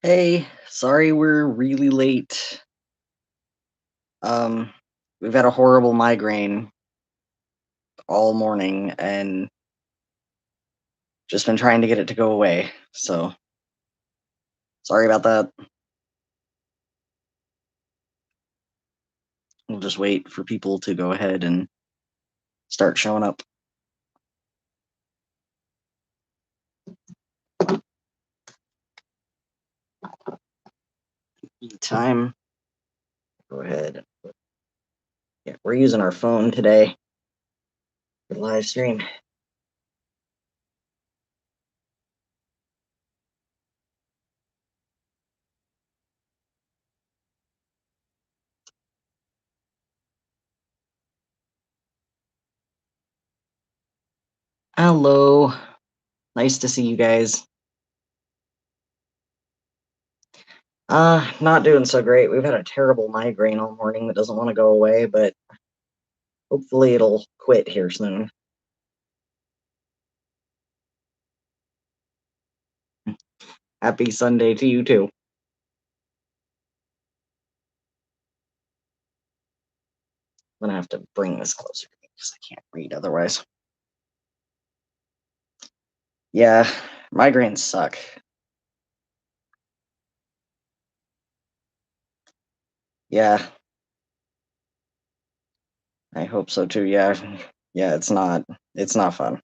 Hey, sorry we're really late. Um, we've had a horrible migraine all morning and just been trying to get it to go away. So, sorry about that. We'll just wait for people to go ahead and start showing up. Time. Go ahead. Yeah, we're using our phone today for the live stream. Hello. Nice to see you guys. Not doing so great. We've had a terrible migraine all morning that doesn't want to go away, but hopefully it'll quit here soon. Happy Sunday to you too. I'm gonna have to bring this closer to me because I can't read otherwise. Yeah, migraines suck. Yeah, I hope so too. Yeah, yeah, it's not fun.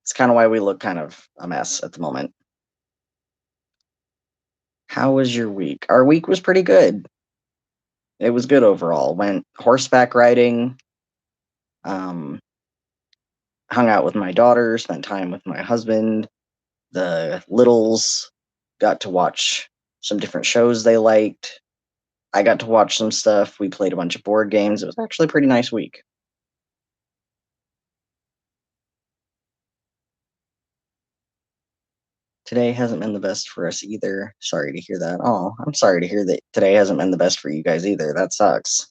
It's kind of why we look kind of a mess at the moment. How was your week? Our week was pretty good. It was good overall. Went horseback riding, um, hung out with my daughter, spent time with my husband. The littles got to watch some different shows they liked. I got to watch some stuff. We played a bunch of board games. It was actually a pretty nice week. Today hasn't been the best for us either. Sorry to hear that. Oh, I'm sorry to hear that today hasn't been the best for you guys either. That sucks.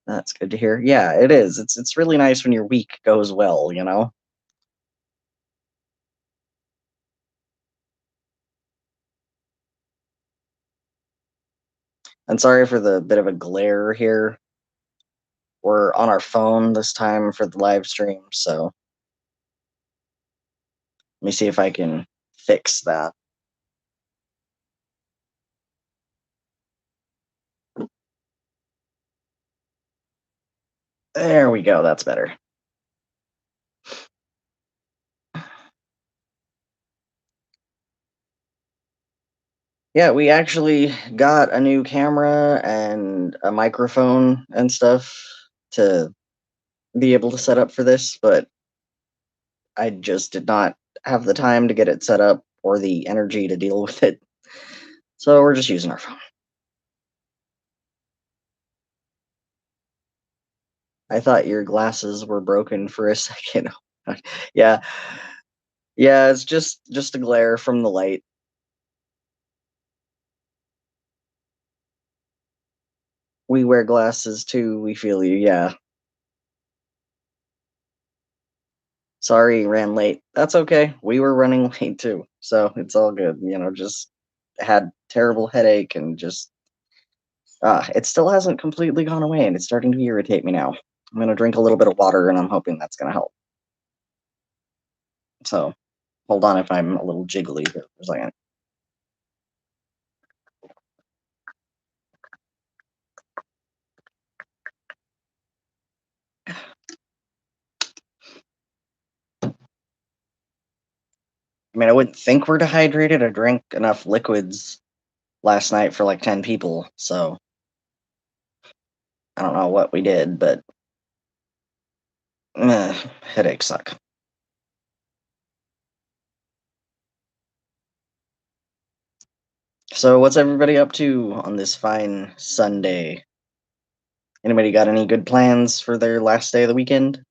That's good to hear. Yeah, it is. It's really nice when your week goes well. And sorry for the bit of a glare here. We're on our phone this time for the live stream, so let me see if I can fix that. There we go. That's better. Yeah, we actually got a new camera and a microphone and stuff to be able to set up for this, but I just did not have the time to get it set up or the energy to deal with it. So we're just using our phone. I thought your glasses were broken for a second. Yeah. Yeah, it's just a glare from the light. We wear glasses too, we feel you. Yeah. Sorry, ran late. That's okay. We were running late too. So it's all good. Just had terrible headache and just it still hasn't completely gone away and it's starting to irritate me now. I'm gonna drink a little bit of water and I'm hoping that's gonna help. So hold on if I'm a little jiggly here for a second. I mean, I wouldn't think we're dehydrated. I drank enough liquids last night for like 10 people, so I don't know what we did, but headaches suck. So, what's everybody up to on this fine Sunday? Anybody got any good plans for their last day of the weekend?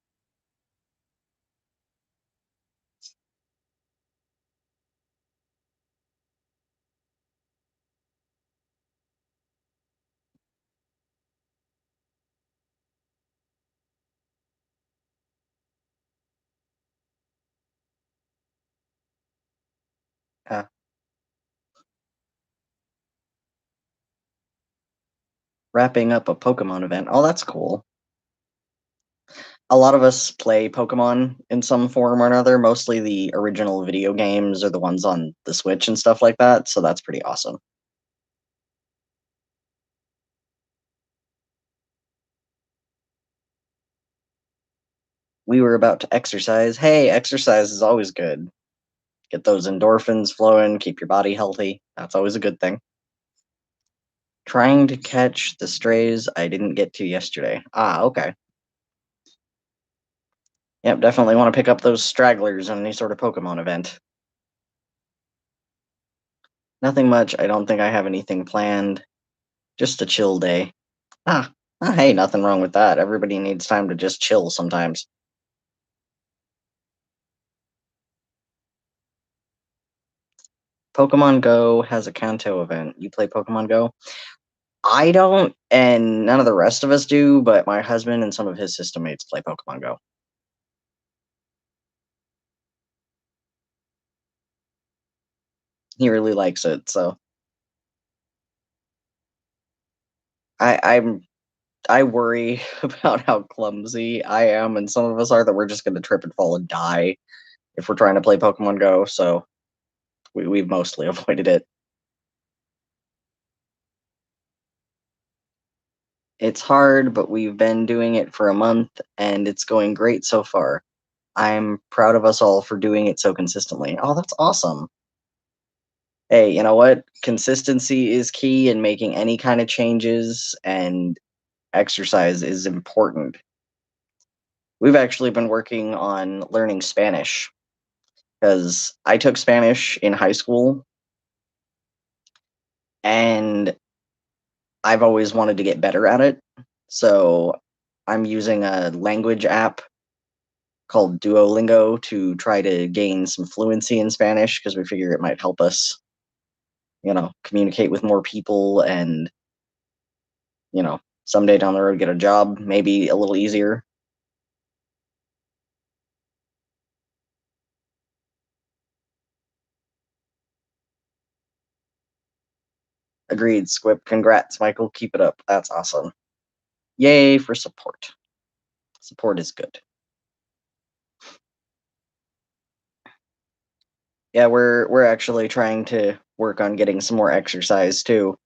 Yeah. Wrapping up a Pokemon event. Oh, that's cool. A lot of us play Pokemon in some form or another, mostly the original video games or the ones on the Switch and stuff like that, so that's pretty awesome. We were about to exercise. Hey, exercise is always good. Get those endorphins flowing, keep your body healthy. That's always a good thing. Trying to catch the strays I didn't get to yesterday. Ah, okay. Yep, definitely want to pick up those stragglers in any sort of Pokemon event. Nothing much. I don't think I have anything planned. Just a chill day. Ah, hey, nothing wrong with that. Everybody needs time to just chill sometimes. Pokemon Go has a Kanto event. You play Pokemon Go? I don't, and none of the rest of us do, but my husband and some of his system mates play Pokemon Go. He really likes it, so I'm I worry about how clumsy I am, and some of us are that we're just going to trip and fall and die if we're trying to play Pokemon Go. So we've mostly avoided it. It's hard, but we've been doing it for a month, and it's going great so far. I'm proud of us all for doing it so consistently. Oh, that's awesome. Hey, you know what? Consistency is key in making any kind of changes, and exercise is important. We've actually been working on learning Spanish because I took Spanish in high school and I've always wanted to get better at it. So I'm using a language app called Duolingo to try to gain some fluency in Spanish because we figure it might help us, communicate with more people and, someday down the road get a job, maybe a little easier. Agreed, Squip. Congrats, Michael. Keep it up. That's awesome. Yay for support. Support is good. Yeah, we're actually trying to work on getting some more exercise too,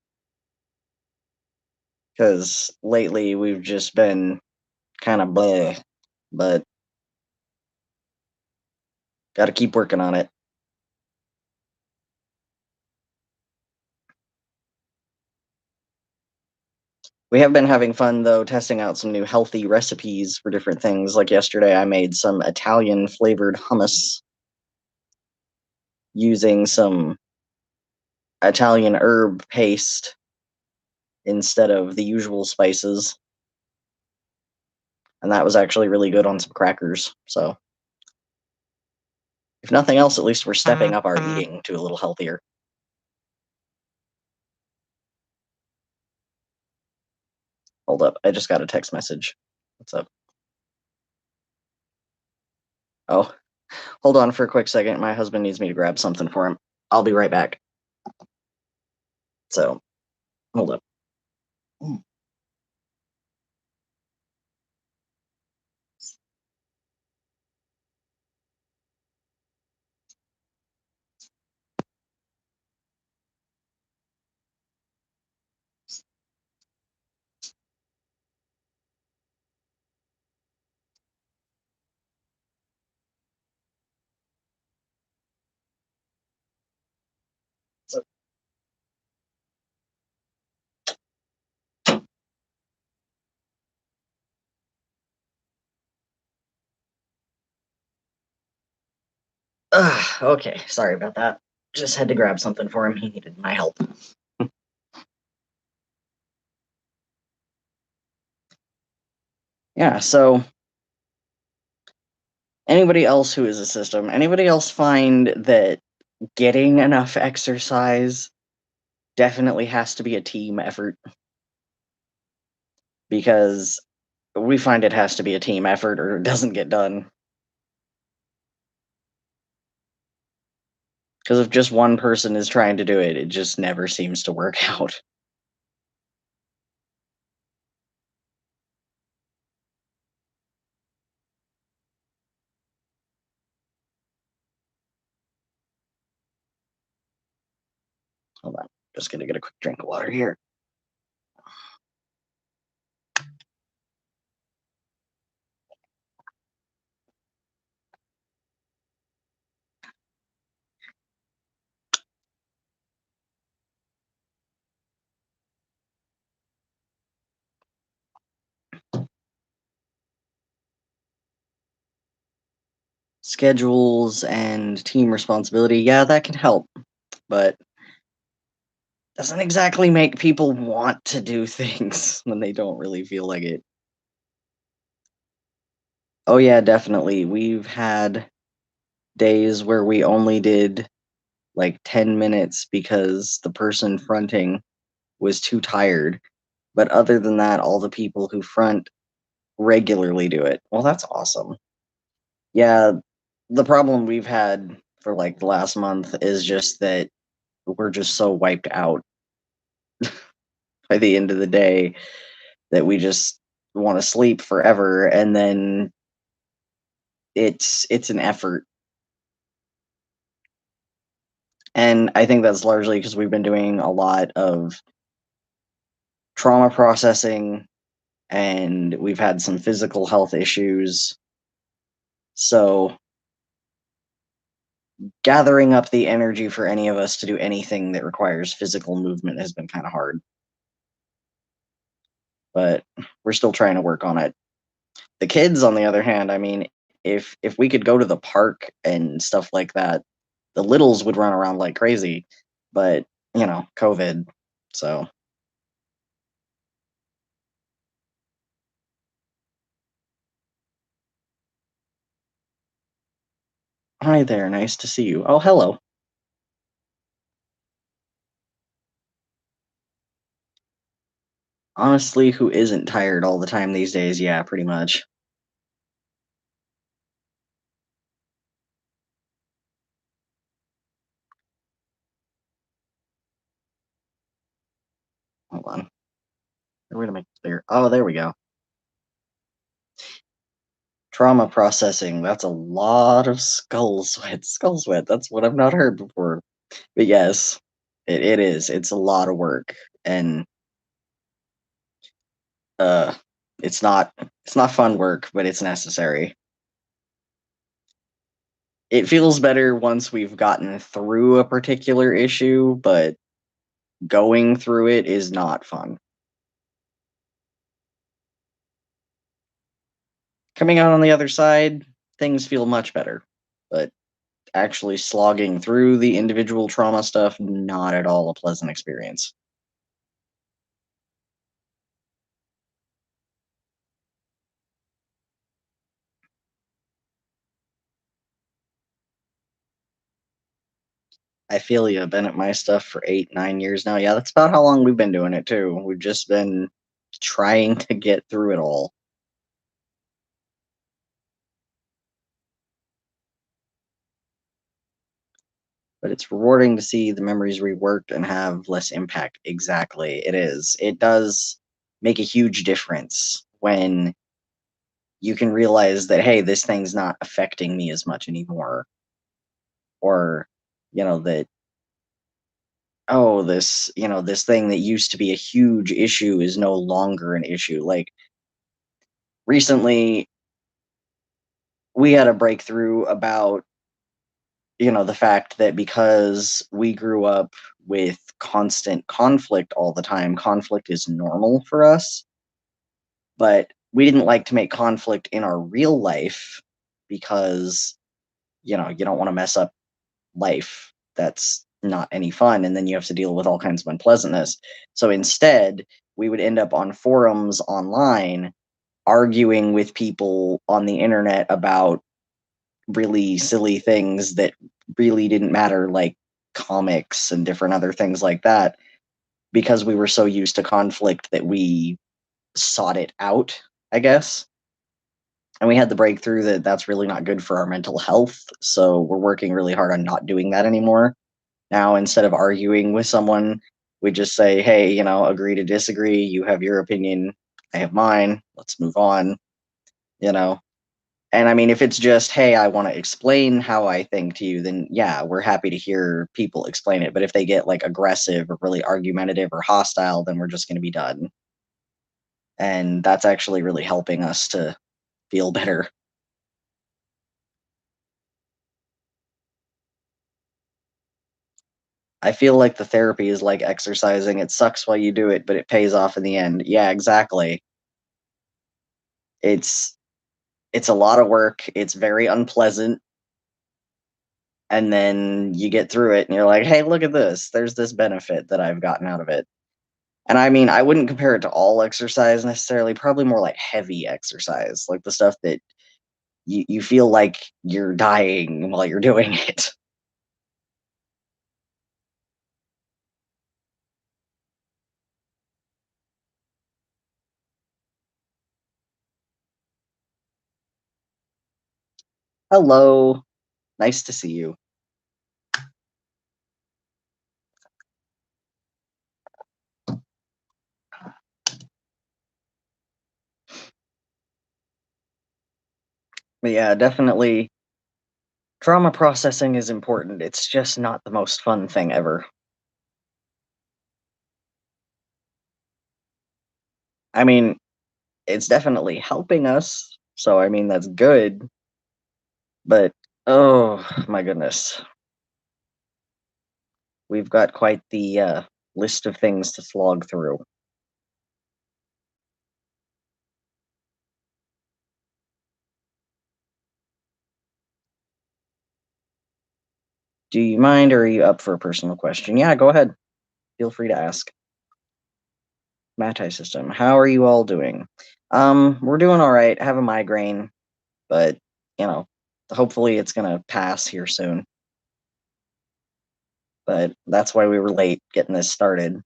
because lately we've just been kind of bleh, but got to keep working on it. We have been having fun though, testing out some new healthy recipes for different things. Like yesterday, I made some Italian flavored hummus using some Italian herb paste instead of the usual spices, and that was actually really good on some crackers. So, if nothing else, at least we're stepping up our eating to a little healthier. Hold up, I just got a text message. What's up? Oh, hold on for a quick second. My husband needs me to grab something for him. I'll be right back. So, hold up. So, okay, sorry about that. Just had to grab something for him. He needed my help. Yeah, so anybody else who is a system, anybody else find that getting enough exercise definitely has to be a team effort? Because we find it has to be a team effort or it doesn't get done. Because if just one person is trying to do it, it just never seems to work out. Hold on. Just gonna get a quick drink of water here. Schedules and team responsibility, yeah, that can help, but doesn't exactly make people want to do things when they don't really feel like it. Oh, yeah, definitely. We've had days where we only did like 10 minutes because the person fronting was too tired. But other than that, all the people who front regularly do it. Well, that's awesome. Yeah, the problem we've had for like the last month is just that we're just so wiped out by the end of the day that we just want to sleep forever, and then it's an effort. And I think that's largely because we've been doing a lot of trauma processing and we've had some physical health issues. So gathering up the energy for any of us to do anything that requires physical movement has been kind of hard, but we're still trying to work on it. The kids, on the other hand, I mean, if we could go to the park and stuff like that, the littles would run around like crazy, but COVID. So, hi there, nice to see you. Oh, hello. Honestly, who isn't tired all the time these days? Yeah, pretty much. Hold on. We're gonna make it clear. Oh, there we go. Trauma processing. That's a lot of skull sweat. Skull sweat. That's what I've not heard before. But yes, it is. It's a lot of work. And uh it's not fun work, but it's necessary. It feels better once we've gotten through a particular issue, but going through it is not fun. Coming out on the other side, things feel much better. But actually slogging through the individual trauma stuff, not at all a pleasant experience. I feel you. I've been at my stuff for 8, 9 years now. Yeah, that's about how long we've been doing it too. We've just been trying to get through it all. But it's rewarding to see the memories reworked and have less impact. Exactly. It is. It does make a huge difference when you can realize that, hey, this thing's not affecting me as much anymore. Or, that, oh, this thing that used to be a huge issue is no longer an issue. Like recently, we had a breakthrough about the fact that because we grew up with constant conflict all the time, conflict is normal for us, but we didn't like to make conflict in our real life because you don't want to mess up life. That's not any fun, and then you have to deal with all kinds of unpleasantness. So instead, we would end up on forums online arguing with people on the internet about really silly things that really didn't matter, like comics and different other things like that, because we were so used to conflict that we sought it out, I guess. And we had the breakthrough that that's really not good for our mental health. So we're working really hard on not doing that anymore. Now, instead of arguing with someone, we just say, hey, agree to disagree. You have your opinion. I have mine. Let's move on, you know? And I mean, if it's just, hey, I want to explain how I think to you, then yeah, we're happy to hear people explain it. But if they get like aggressive or really argumentative or hostile, then we're just going to be done. And that's actually really helping us to feel better. I feel like the therapy is like exercising. It sucks while you do it, but it pays off in the end. Yeah, exactly. It's it's a lot of work. It's very unpleasant, and then you get through it and you're like, "Hey, look at this. There's this benefit that I've gotten out of it." And I mean, I wouldn't compare it to all exercise necessarily, probably more like heavy exercise, like the stuff that you feel like you're dying while you're doing it. Hello. Nice to see you. But yeah, definitely trauma processing is important. It's just not the most fun thing ever. I mean, it's definitely helping us. So I mean that's good, but oh my goodness. We've got quite the list of things to slog through. Do you mind or are you up for a personal question? Yeah, go ahead. Feel free to ask. Matai system. How are you all doing? We're doing all right. I have a migraine, but you know, hopefully it's gonna pass here soon. But that's why we were late getting this started.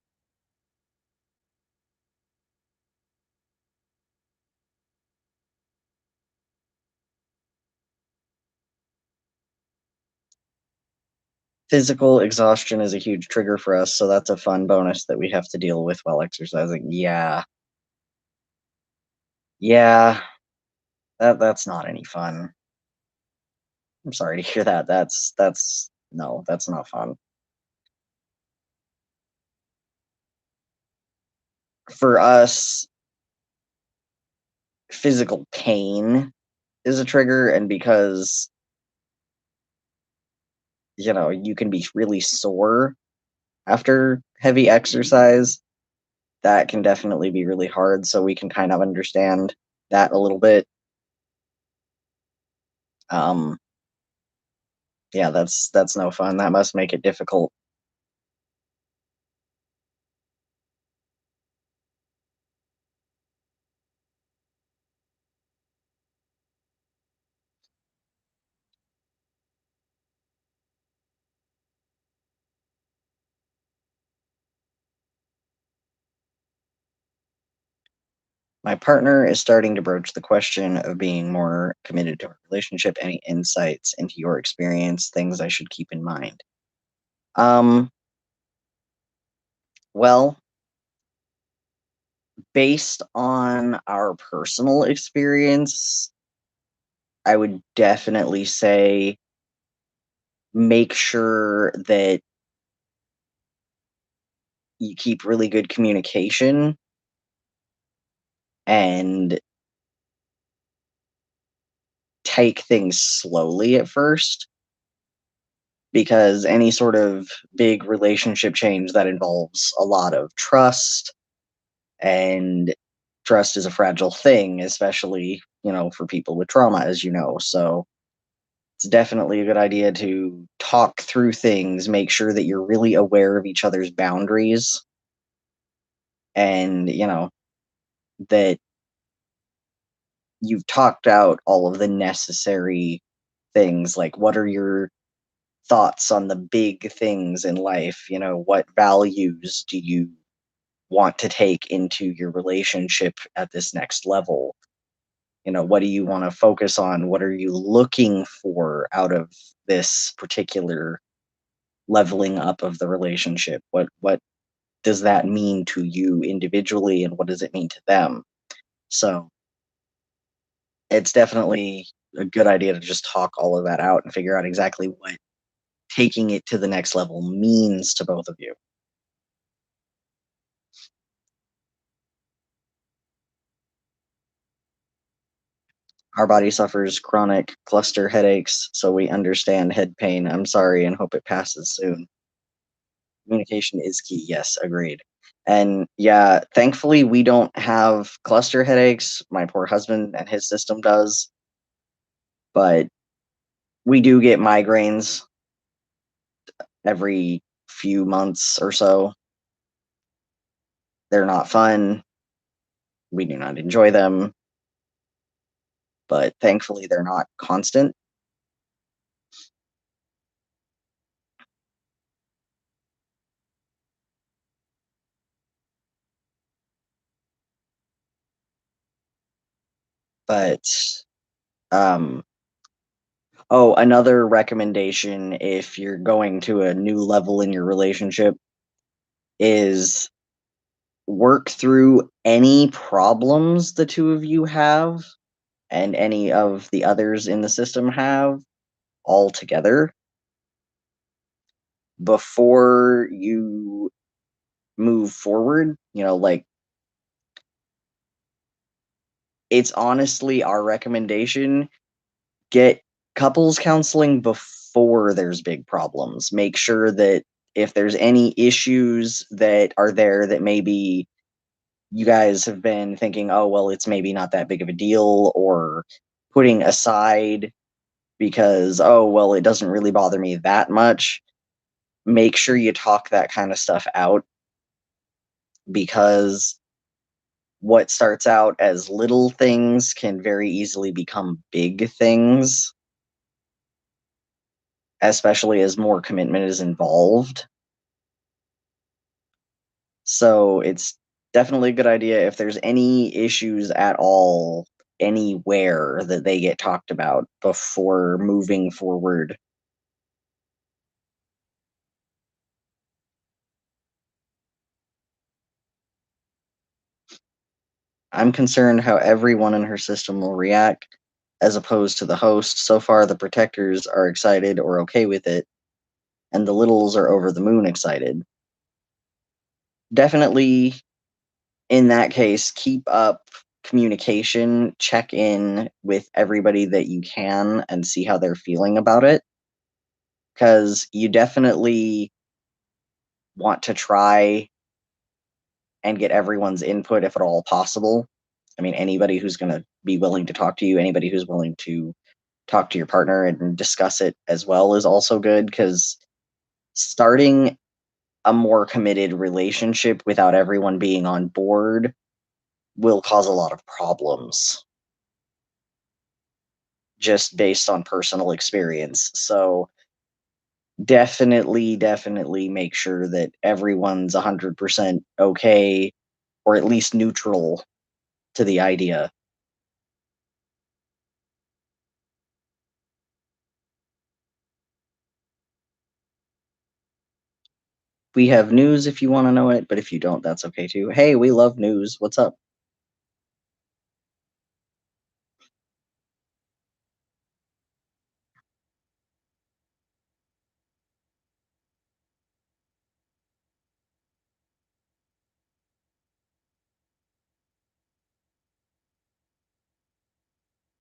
Physical exhaustion is a huge trigger for us, so that's a fun bonus that we have to deal with while exercising. Yeah. Yeah, that's not any fun. I'm sorry to hear that. That's no, that's not fun. For us, physical pain is a trigger, and because, you can be really sore after heavy exercise, that can definitely be really hard, so we can kind of understand that a little bit. Um, yeah, that's no fun. That must make it difficult. My partner is starting to broach the question of being more committed to our relationship. Any insights into your experience, things I should keep in mind? Um, well, based on our personal experience, I would definitely say make sure that you keep really good communication and take things slowly at first, because any sort of big relationship change that involves a lot of trust, and trust is a fragile thing, especially, for people with trauma, as you know. So it's definitely a good idea to talk through things, make sure that you're really aware of each other's boundaries, and, that you've talked out all of the necessary things, like what are your thoughts on the big things in life? What values do you want to take into your relationship at this next level? What do you want to focus on? What are you looking for out of this particular leveling up of the relationship. What does that mean to you individually, and what does it mean to them? So it's definitely a good idea to just talk all of that out and figure out exactly what taking it to the next level means to both of you. Our body suffers chronic cluster headaches, so we understand head pain. I'm sorry and hope it passes soon. Communication is key. Yes, agreed. And yeah, thankfully, we don't have cluster headaches. My poor husband and his system does, but we do get migraines every few months or so. They're not fun. We do not enjoy them, but thankfully, they're not constant. But um, oh, another recommendation if you're going to a new level in your relationship is work through any problems the two of you have and any of the others in the system have all together before you move forward. Like, it's honestly our recommendation, get couples counseling before there's big problems. Make sure that if there's any issues that are there that maybe you guys have been thinking, oh, well, it's maybe not that big of a deal, or putting aside because, oh, well, it doesn't really bother me that much. Make sure you talk that kind of stuff out, because what starts out as little things can very easily become big things, especially as more commitment is involved. So it's definitely a good idea if there's any issues at all anywhere that they get talked about before moving forward. I'm concerned how everyone in her system will react as opposed to the host. So far, the protectors are excited or okay with it, and the littles are over the moon excited. Definitely, in that case, keep up communication, check in with everybody that you can, and see how they're feeling about it. Because you definitely want to try and get everyone's input if at all possible. I mean, anybody who's going to be willing to talk to you, anybody who's willing to talk to your partner and discuss it as well is also good, because starting a more committed relationship without everyone being on board will cause a lot of problems just based on personal experience. So definitely make sure that everyone's 100% okay, or at least neutral to the idea. We have news if you want to know it, but if you don't, that's okay too. Hey, we love news. What's up?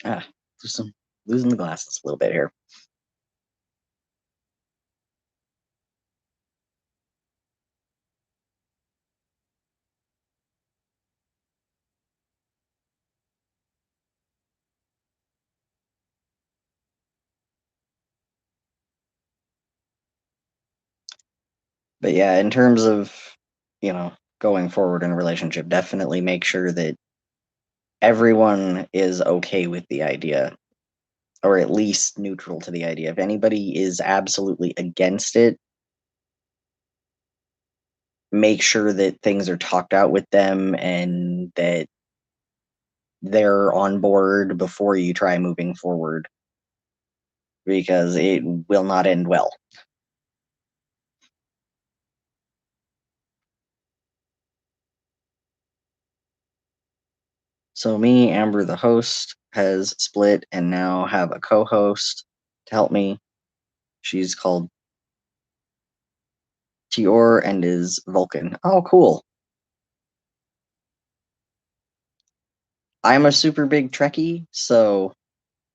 Ah, just some losing the glasses a little bit here. But yeah, in terms of, you know, going forward in a relationship, definitely make sure that everyone is okay with the idea, or at least neutral to the idea. If anybody is absolutely against it, make sure that things are talked out with them and that they're on board before you try moving forward, because it will not end well. So me, Amber, the host, has split and now have a co-host to help me. She's called Tior and is Vulcan. Oh, cool. I'm a super big Trekkie, so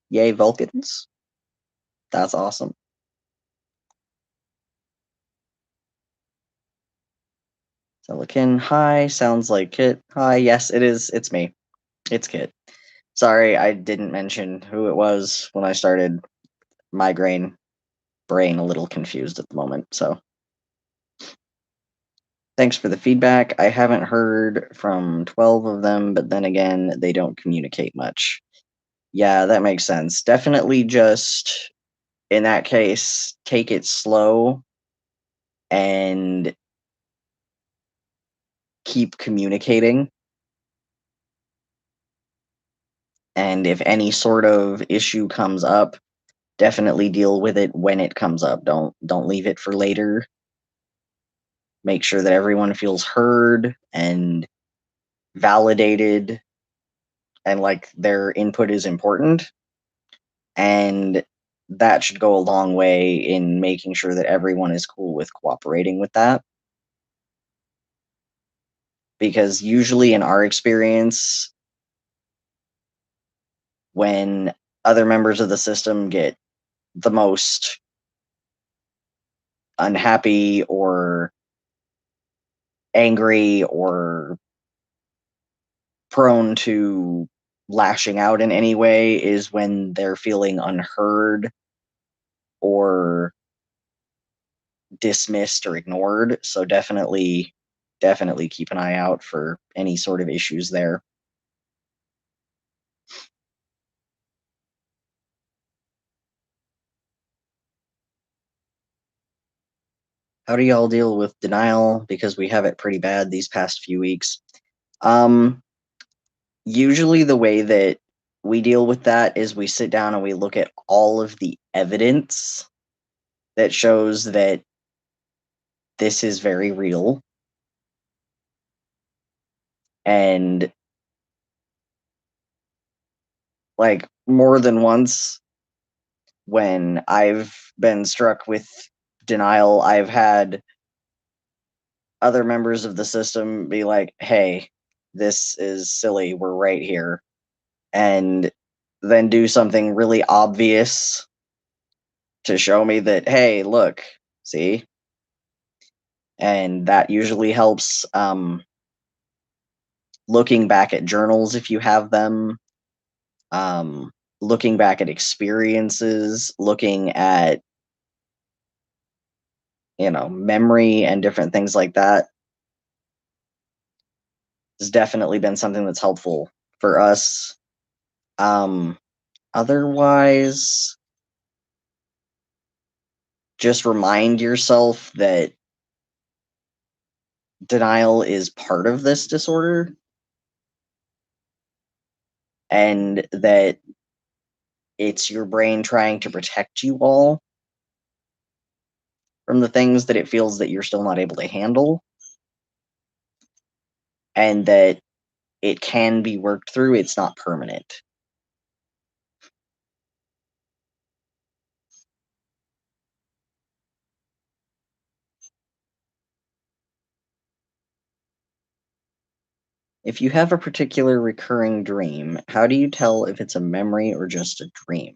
yay Vulcans. That's awesome. Silicon, hi, sounds like Kit. Hi, yes, it is. It's me. It's Kit. Sorry, I didn't mention who it was when I started. Migraine, brain a little confused at the moment, so. Thanks for the feedback. I haven't heard from 12 of them, but then again, they don't communicate much. Yeah, that makes sense. Definitely just, in that case, take it slow and keep communicating. And if any sort of issue comes up, definitely deal with it when it comes up. Don't leave it for later. Make sure that everyone feels heard and validated and like their input is important. And that should go a long way in making sure that everyone is cool with cooperating with that. Because usually, in our experience, when other members of the system get the most unhappy or angry or prone to lashing out in any way is when they're feeling unheard or dismissed or ignored. So definitely keep an eye out for any sort of issues there. How do y'all deal with denial? Because we have it pretty bad these past few weeks. Um, Usually the way that we deal with that is we sit down and we look at all of the evidence that shows that this is very real. And like more than once when I've been struck with denial, I've had other members of the system be like, hey, this is silly. We're right here. And then do something really obvious to show me that, hey, look, see? And that usually helps. Looking back at journals if you have them, um, looking back at experiences, looking at, memory and different things like that has definitely been something that's helpful for us. Um, Otherwise, just remind yourself that denial is part of this disorder and that it's your brain trying to protect you all from the things that it feels that you're still not able to handle, and that it can be worked through. It's not permanent. If you have a particular recurring dream, how do you tell if it's a memory or just a dream?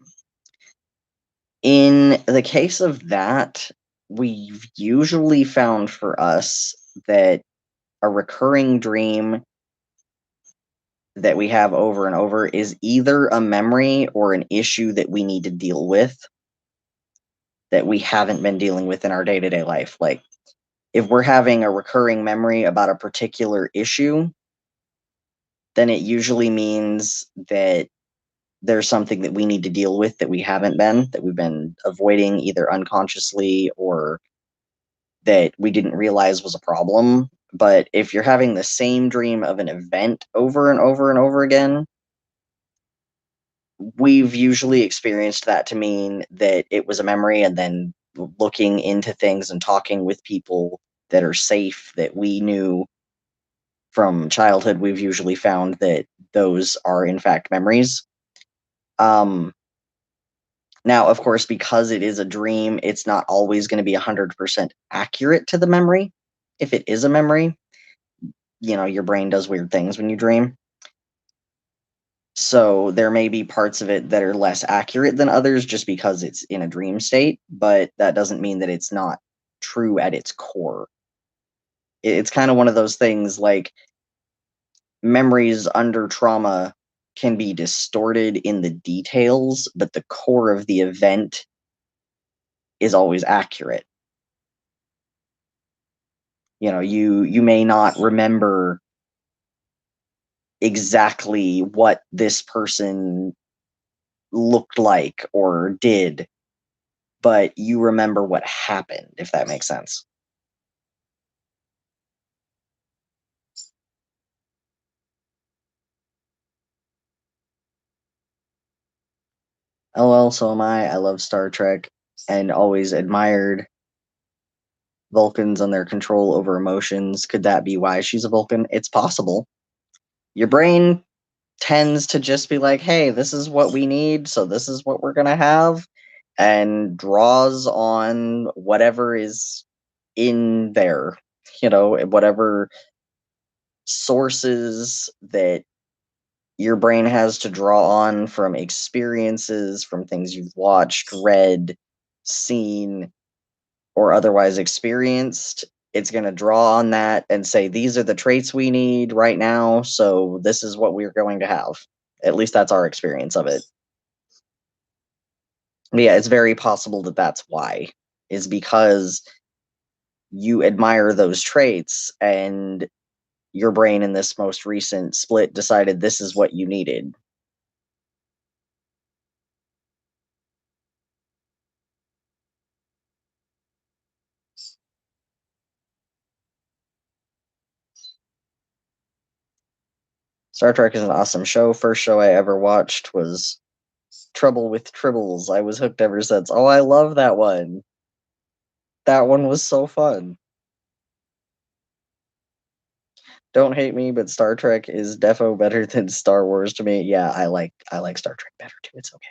In the case of that, we've usually found for us that a recurring dream that we have over and over is either a memory or an issue that we need to deal with that we haven't been dealing with in our day-to-day life. Like, if we're having a recurring memory about a particular issue, then it usually means that there's something that we need to deal with that we've been avoiding either unconsciously or that we didn't realize was a problem. But if you're having the same dream of an event over and over and over again, we've usually experienced that to mean that it was a memory, and then looking into things and talking with people that are safe that we knew from childhood, we've usually found that those are in fact memories. Um, Now, of course, because it is a dream, it's not always going to be 100% accurate to the memory. If it is a memory, your brain does weird things when you dream. So there may be parts of it that are less accurate than others just because it's in a dream state, but that doesn't mean that it's not true at its core. It's kind of one of those things like memories under trauma can be distorted in the details, but the core of the event is always accurate. You may not remember exactly what this person looked like or did, but you remember what happened, if that makes sense. LOL, so am I. I love Star Trek and always admired Vulcans and their control over emotions. Could that be why she's a Vulcan? It's possible. Your brain tends to just be like, hey, this is what we need, so this is what we're going to have, and draws on whatever is in there, whatever sources that your brain has to draw on from experiences, from things you've watched, read, seen, or otherwise experienced. It's going to draw on that and say, these are the traits we need right now, so this is what we're going to have. At least that's our experience of it. But yeah, it's very possible that that's why, is because you admire those traits and your brain in this most recent split decided this is what you needed. Star Trek is an awesome show. First show I ever watched was Trouble with Tribbles. I was hooked ever since. Oh, I love that one. That one was so fun. Don't hate me, but Star Trek is defo better than Star Wars to me. Yeah, I like Star Trek better too. It's okay.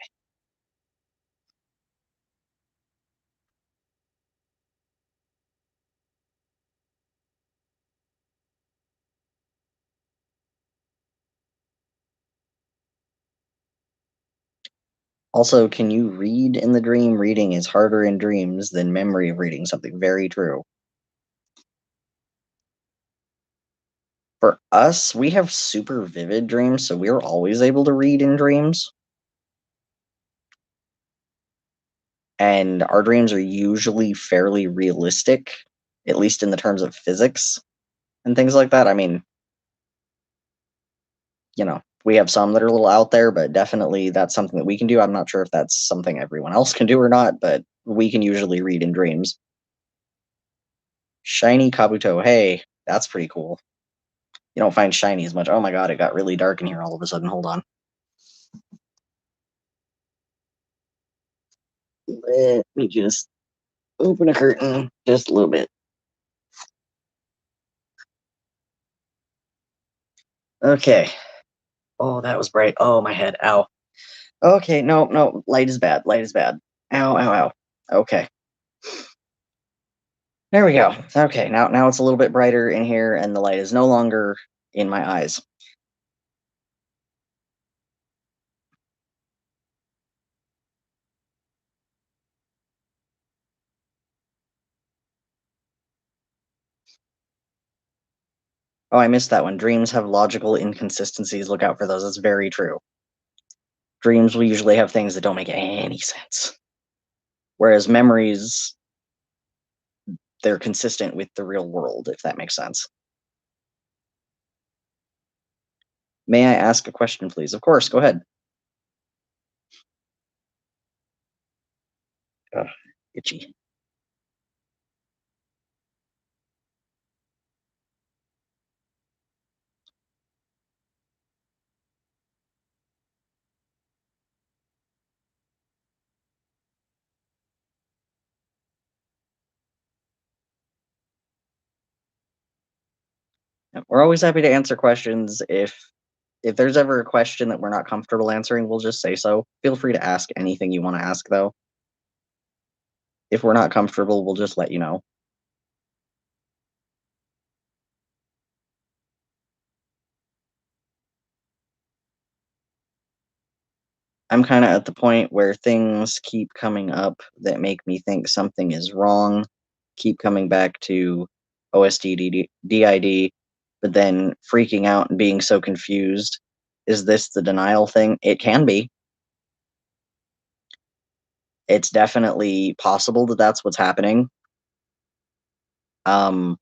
Also, can you read in the dream? Reading is harder in dreams than memory of reading something. Very true. For us, we have super vivid dreams, so we're always able to read in dreams. And our dreams are usually fairly realistic, at least in the terms of physics and things like that. I mean, we have some that are a little out there, but definitely that's something that we can do. I'm not sure if that's something everyone else can do or not, but we can usually read in dreams. Shiny Kabuto. Hey, that's pretty cool. You don't find shiny as much. Oh my god, it got really dark in here all of a sudden. Hold on. Let me just open a curtain just a little bit. Okay. Oh, that was bright. Oh, my head. Ow. Okay, no, no. Light is bad. Light is bad. Ow, ow, ow. Okay. There we go. Okay, now it's a little bit brighter in here, and the light is no longer in my eyes. Oh, I missed that one. Dreams have logical inconsistencies. Look out for those. That's very true. Dreams will usually have things that don't make any sense. Whereas memories, they're consistent with the real world, if that makes sense. May I ask a question, please? Of course, go ahead. Ugh, itchy. We're always happy to answer questions if If there's ever a question that we're not comfortable answering, we'll just say so. Feel free to ask anything you want to ask, though. If we're not comfortable, we'll just let you know. I'm kind of at the point where things keep coming up that make me think something is wrong, keep coming back to OSDDID, but then freaking out and being so confused. Is this the denial thing? It can be. It's definitely possible that that's what's happening. Um,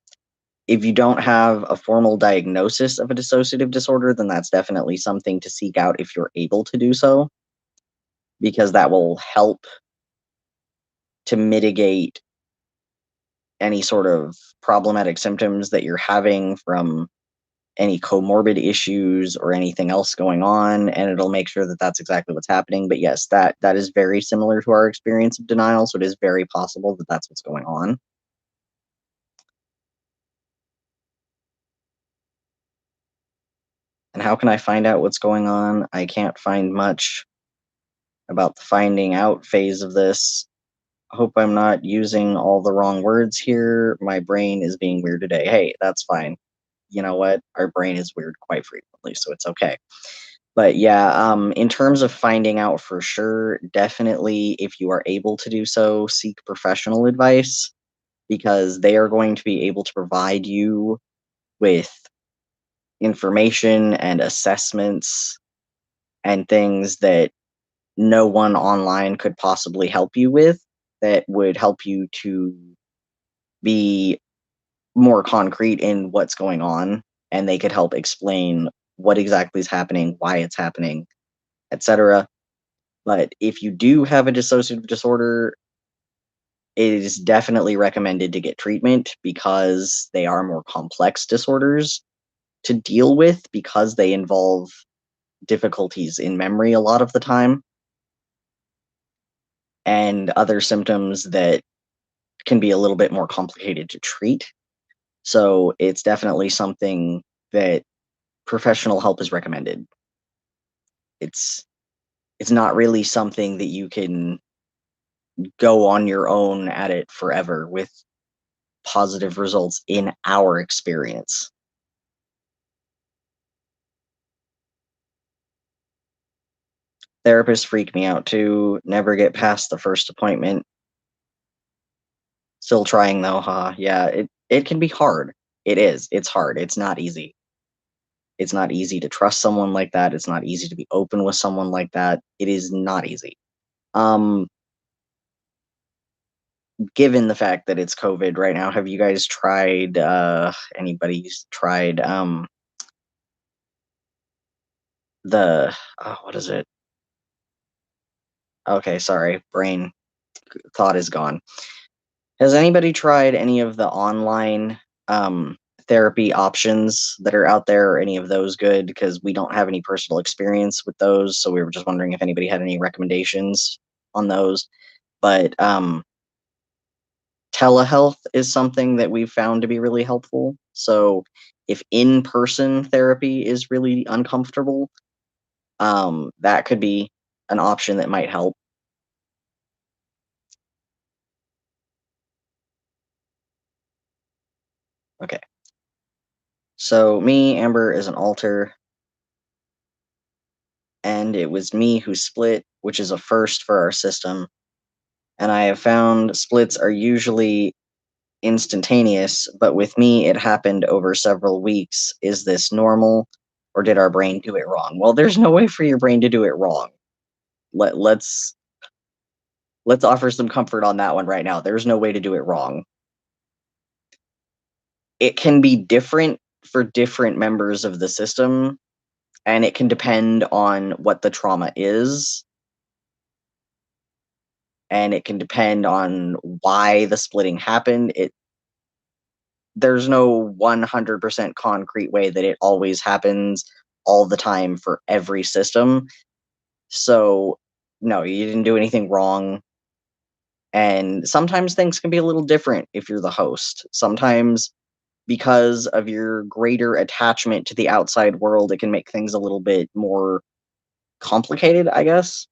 if you don't have a formal diagnosis of a dissociative disorder, then that's definitely something to seek out if you're able to do so, because that will help to mitigate any sort of problematic symptoms that you're having from any comorbid issues or anything else going on, and it'll make sure that that's exactly what's happening. But yes, that is very similar to our experience of denial, so it is very possible that that's what's going on. And how can I find out what's going on? I can't find much about the finding out phase of this. Hope I'm not using all the wrong words here. My brain is being weird today. Hey, that's fine. You know what? Our brain is weird quite frequently, so it's okay. But yeah, in terms of finding out for sure, definitely if you are able to do so, seek professional advice because they are going to be able to provide you with information and assessments and things that no one online could possibly help you with that would help you to be more concrete in what's going on, and they could help explain what exactly is happening, why it's happening, etc. But if you do have a dissociative disorder, it is definitely recommended to get treatment because they are more complex disorders to deal with because they involve difficulties in memory a lot of the time and other symptoms that can be a little bit more complicated to treat. So it's definitely something that professional help is recommended. It's it's not really something that you can go on your own at it forever with positive results in our experience. Therapists freak me out too. Never get past the first appointment. Still trying though, huh? Yeah, it can be hard. It is. It's hard. It's not easy. It's not easy to trust someone like that. It's not easy to be open with someone like that. It is not easy. Um, given the fact that it's COVID right now, have you guys tried anybody's tried the what is it? Okay, sorry. Brain thought is gone. Has anybody tried any of the online therapy options that are out there? Or any of those good? Because we don't have any personal experience with those, so we were just wondering if anybody had any recommendations on those. But telehealth is something that we've found to be really helpful. So if in-person therapy is really uncomfortable, that could be an option that might help. Okay. So me, Amber is an alter, and it was me who split, which is a first for our system. And I have found splits are usually instantaneous, but with me, it happened over several weeks. Is this normal, or did our brain do it wrong? Well, there's no way for your brain to do it wrong. Let's offer some comfort on that one right now. There's no way to do it wrong. It can be different for different members of the system, and it can depend on what the trauma is, and it can depend on why the splitting happened. There's no 100% concrete way that it always happens all the time for every system. So, no, you didn't do anything wrong. And sometimes things can be a little different if you're the host. Sometimes because of your greater attachment to the outside world, it can make things a little bit more complicated, I guess,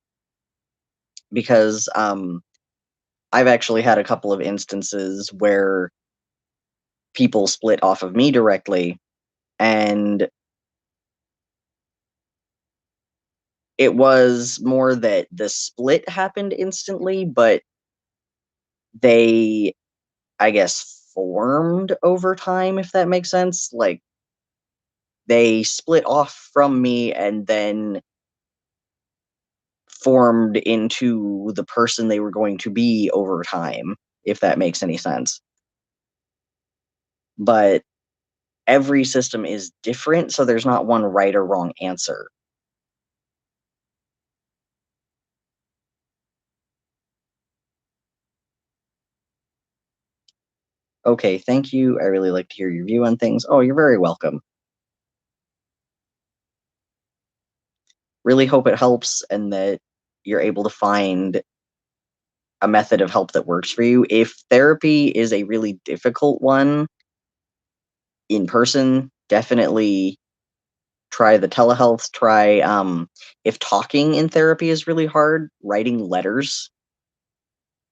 because I've actually had a couple of instances where people split off of me directly, and it was more that the split happened instantly, but they, I guess, formed over time, if that makes sense. Like, they split off from me and then formed into the person they were going to be over time, if that makes any sense. But every system is different, so there's not one right or wrong answer. Okay, thank you. I really like to hear your view on things. Oh, you're very welcome. Really hope it helps and that you're able to find a method of help that works for you. If therapy is a really difficult one in person, definitely try the telehealth. Try, if talking in therapy is really hard, writing letters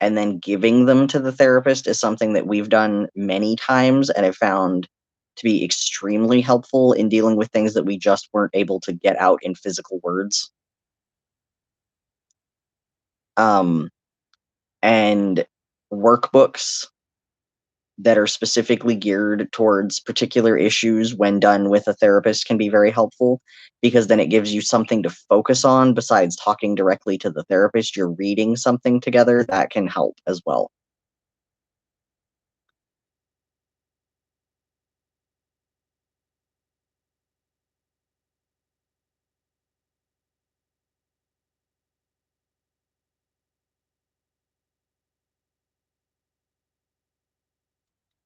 and then giving them to the therapist is something that we've done many times and have found to be extremely helpful in dealing with things that we just weren't able to get out in physical words. Um, and workbooks that are specifically geared towards particular issues when done with a therapist can be very helpful because then it gives you something to focus on besides talking directly to the therapist. You're reading something together that can help as well.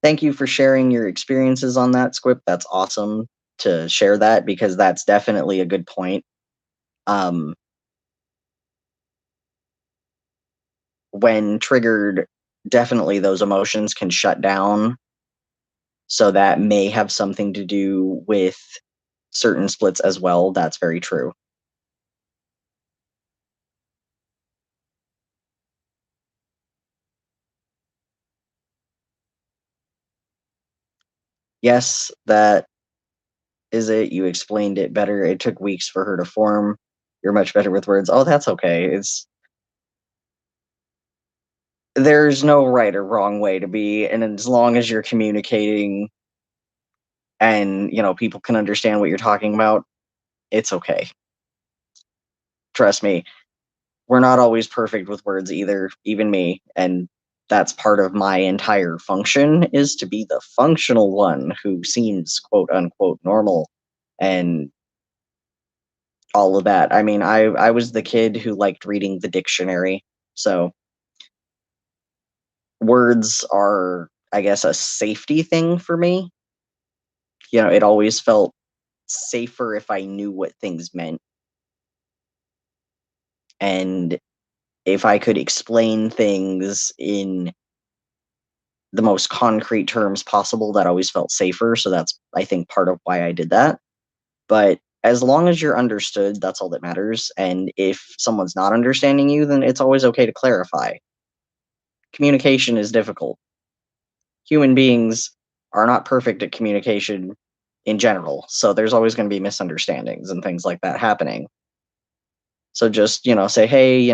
Thank you for sharing your experiences on that, Squip. That's awesome to share that because that's definitely a good point. Um, when triggered, definitely those emotions can shut down. So that may have something to do with certain splits as well. That's very true. Yes, that is it. You explained it better. It took weeks for her to form. You're much better with words. Oh, that's okay. It's there's no right or wrong way to be, and as long as you're communicating and, people can understand what you're talking about, it's okay. Trust me. We're not always perfect with words either, even me, and that's part of my entire function is to be the functional one who seems quote unquote normal and all of that. I mean, I was the kid who liked reading the dictionary. So words are, I guess, a safety thing for me. It always felt safer if I knew what things meant. And if I could explain things in the most concrete terms possible, that always felt safer. So that's, I think, part of why I did that. But as long as you're understood, that's all that matters. And if someone's not understanding you, then it's always okay to clarify. Communication is difficult. Human beings are not perfect at communication in general. So there's always going to be misunderstandings and things like that happening. So just, say, hey,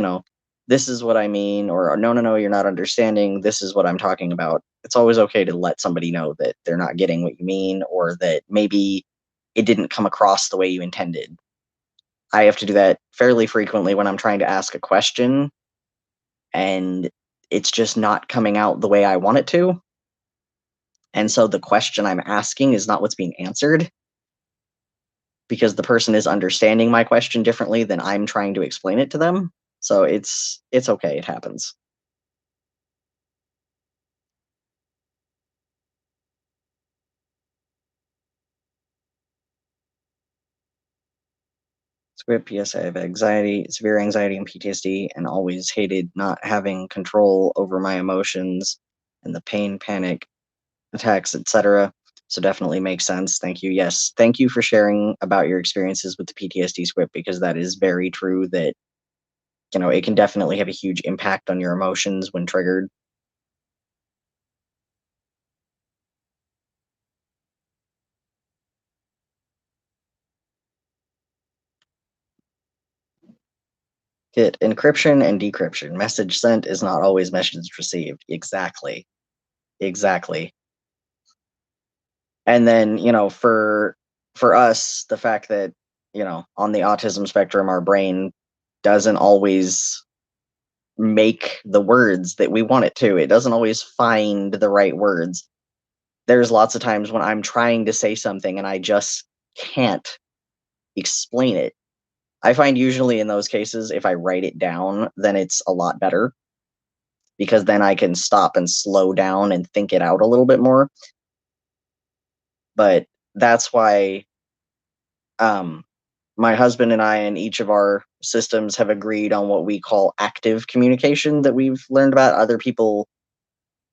this is what I mean, or no, no, no, you're not understanding. This is what I'm talking about. It's always okay to let somebody know that they're not getting what you mean, or that maybe it didn't come across the way you intended. I have to do that fairly frequently when I'm trying to ask a question and it's just not coming out the way I want it to. And so the question I'm asking is not what's being answered because the person is understanding my question differently than I'm trying to explain it to them. So it's okay, it happens. Script, yes, I have anxiety, severe anxiety and PTSD, and always hated not having control over my emotions and the pain, panic, attacks, etc. So definitely makes sense. Thank you. Yes. Thank you for sharing about your experiences with the PTSD script because that is very true that, it can definitely have a huge impact on your emotions when triggered. Hit encryption and decryption. Message sent is not always message received. Exactly. Exactly. And then, for us, the fact that, on the autism spectrum, our brain doesn't always make the words that we want it to. It doesn't always find the right words. There's lots of times when I'm trying to say something and I just can't explain it. I find usually in those cases, if I write it down, then it's a lot better because then I can stop and slow down and think it out a little bit more. But that's why um, my husband and I and each of our systems have agreed on what we call active communication that we've learned about. Other people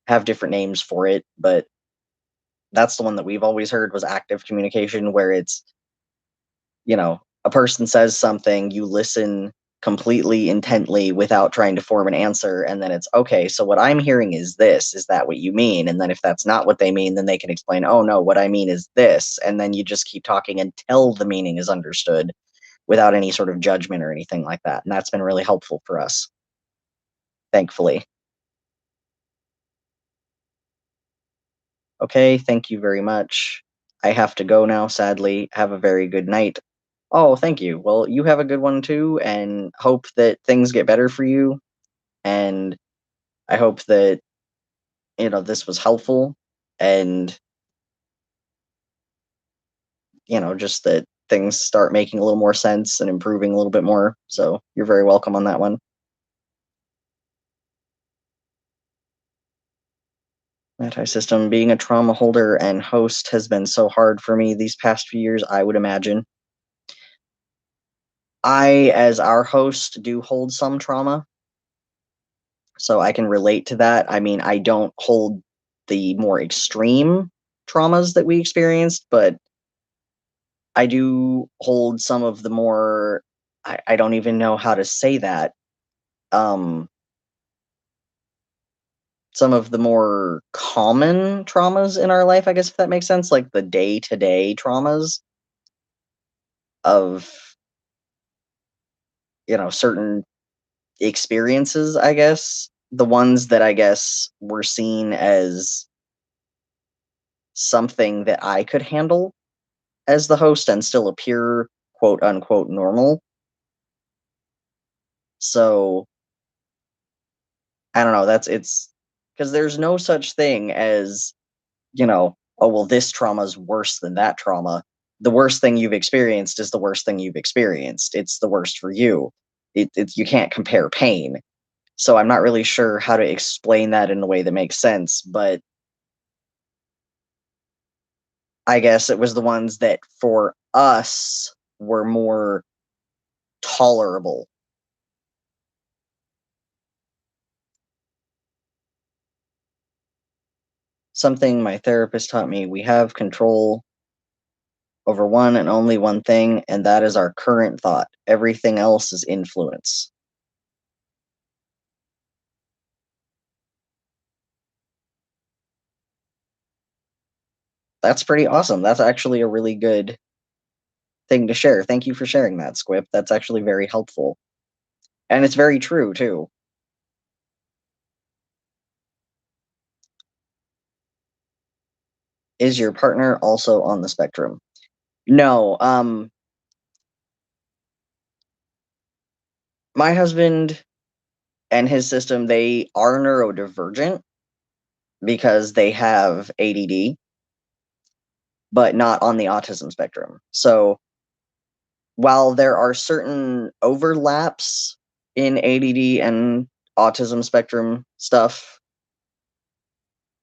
have different names for it, but that's the one that we've always heard was active communication, where it's, a person says something, you listen completely intently without trying to form an answer. And then it's, okay, so what I'm hearing is this. Is that what you mean? And then if that's not what they mean, then they can explain, oh, no, what I mean is this. And then you just keep talking until the meaning is understood without any sort of judgment or anything like that. And that's been really helpful for us, thankfully. Okay, thank you very much. I have to go now, sadly. Have a very good night. Oh, thank you. Well, you have a good one too, and hope that things get better for you. And I hope that, this was helpful and, just that things start making a little more sense and improving a little bit more. So you're very welcome on that one. Anti system, being a trauma holder and host has been so hard for me these past few years, I would imagine. I, as our host, do hold some trauma, so I can relate to that. I mean, I don't hold the more extreme traumas that we experienced, but I do hold some of the more, I don't even know how to say that. Um, some of the more common traumas in our life, I guess, if that makes sense, like the day to day traumas of, certain experiences, I guess. The ones that I guess were seen as something that I could handle as the host and still appear quote unquote normal. So I don't know. It's because there's no such thing as, oh, well, this trauma is worse than that trauma. The worst thing you've experienced is the worst thing you've experienced. It's the worst for you. You can't compare pain. So I'm not really sure how to explain that in a way that makes sense, but I guess it was the ones that for us were more tolerable. Something my therapist taught me, we have control over one and only one thing, and that is our current thought. Everything else is influence. That's pretty awesome. That's actually a really good thing to share. Thank you for sharing that, Squip. That's actually very helpful. And it's very true, too. Is your partner also on the spectrum? No. My husband and his system, they are neurodivergent because they have ADD, but not on the autism spectrum. So while there are certain overlaps in ADD and autism spectrum stuff,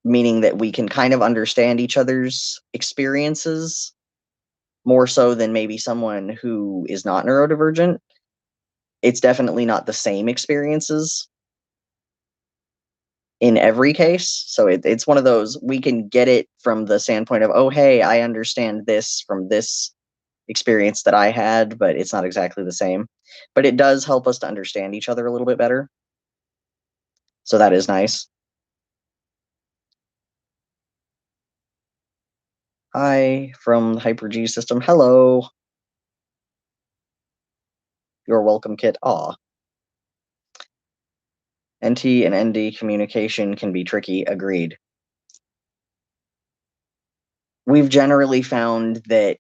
meaning that we can kind of understand each other's experiences more so than maybe someone who is not neurodivergent, it's definitely not the same experiences. in every case. So it's one of those, we can get it from the standpoint of, oh, hey, I understand this from this experience that I had, but it's not exactly the same. But it does help us to understand each other a little bit better. So that is nice. Hi from the Hyper G system. Hello. You're welcome, Kit. Aw. NT and ND communication can be tricky. Agreed. We've generally found that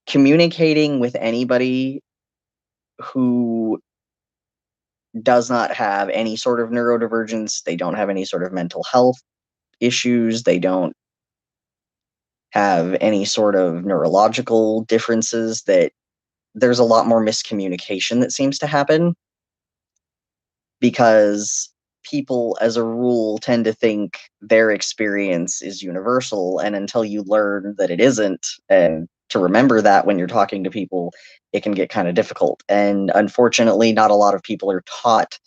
communicating with anybody who does not have any sort of neurodivergence, they don't have any sort of mental health issues, they don't have any sort of neurological differences, that there's a lot more miscommunication that seems to happen because people, as a rule, tend to think their experience is universal. And until you learn that it isn't, and to remember that when you're talking to people, it can get kind of difficult. And unfortunately, not a lot of people are taught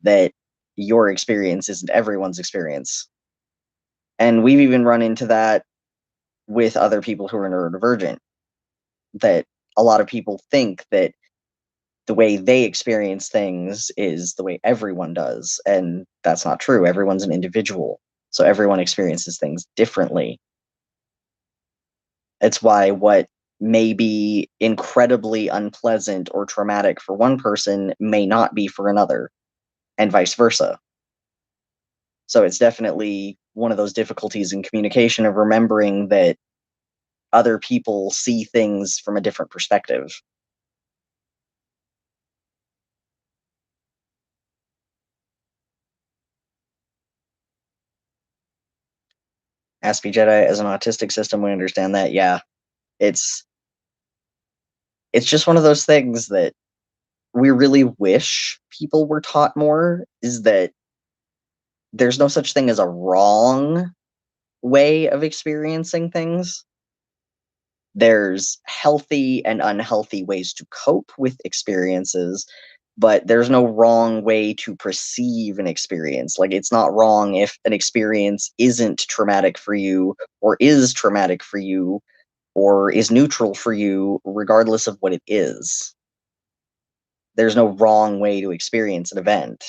that your experience isn't everyone's experience. And we've even run into that with other people who are neurodivergent, that a lot of people think that the way they experience things is the way everyone does. And that's not true. Everyone's an individual. So everyone experiences things differently. It's why what may be incredibly unpleasant or traumatic for one person may not be for another, and vice versa. So it's definitely one of those difficulties in communication of remembering that other people see things from a different perspective. Aspie Jedi as an autistic system, we understand that. Yeah, it's it's just one of those things that we really wish people were taught more, is that there's no such thing as a wrong way of experiencing things. There's healthy and unhealthy ways to cope with experiences, but there's no wrong way to perceive an experience. Like, it's not wrong if an experience isn't traumatic for you, or is traumatic for you, or is neutral for you, regardless of what it is. There's no wrong way to experience an event.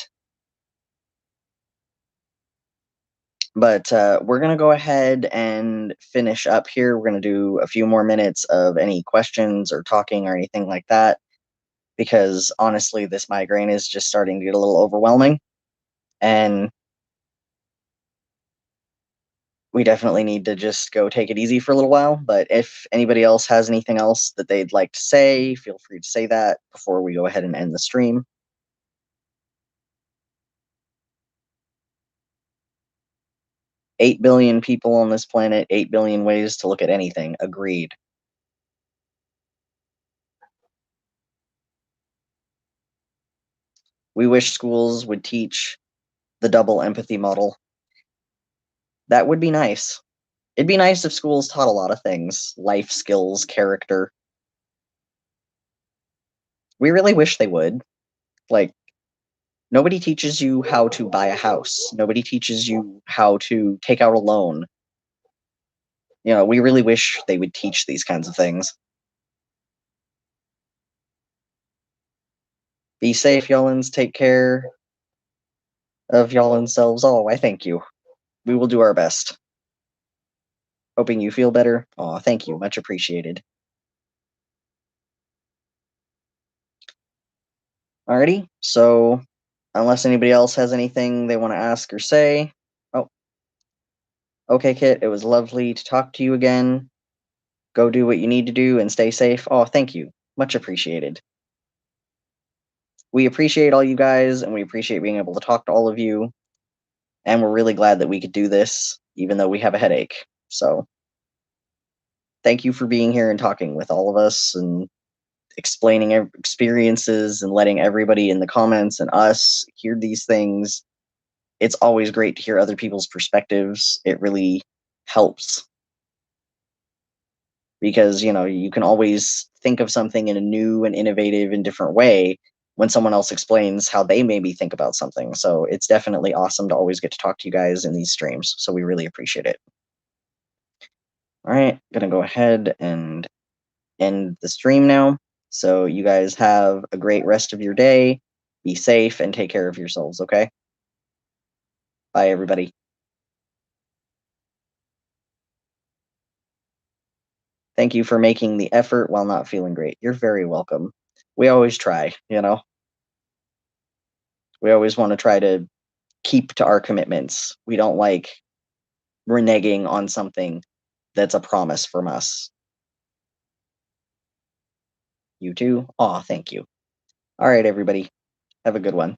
But we're going to go ahead and finish up here. We're going to do a few more minutes of any questions or talking or anything like that, because honestly, this migraine is just starting to get a little overwhelming. And we definitely need to just go take it easy for a little while. But if anybody else has anything else that they'd like to say, feel free to say that before we go ahead and end the stream. 8 billion people on this planet, 8 billion ways to look at anything. Agreed. We wish schools would teach the double empathy model. That would be nice. It'd be nice if schools taught a lot of things, life skills, character. We really wish they would. Like, nobody teaches you how to buy a house. Nobody teaches you how to take out a loan. You know, we really wish they would teach these kinds of things. Be safe, y'allins. Take care of y'all selves. Oh, I thank you. We will do our best. Hoping you feel better. Aw, thank you. Much appreciated. Alrighty. So, unless anybody else has anything they want to ask or say. Oh, okay, Kit. It was lovely to talk to you again. Go do what you need to do and stay safe. Oh, thank you. Much appreciated. We appreciate all you guys, and we appreciate being able to talk to all of you. And we're really glad that we could do this, even though we have a headache. So, thank you for being here and talking with all of us and explaining experiences and letting everybody in the comments and us hear these things. It's always great to hear other people's perspectives. It really helps, because, you know, you can always think of something in a new and innovative and different way when someone else explains how they maybe think about something. So it's definitely awesome to always get to talk to you guys in these streams. So we really appreciate it. All right, gonna go ahead and end the stream now. So you guys have a great rest of your day. Be safe and take care of yourselves, okay? Bye, everybody. Thank you for making the effort while not feeling great. You're very welcome. We always try, you know? We always want to try to keep to our commitments. We don't like reneging on something that's a promise from us. You too? Aw, thank you. All right, everybody. Have a good one.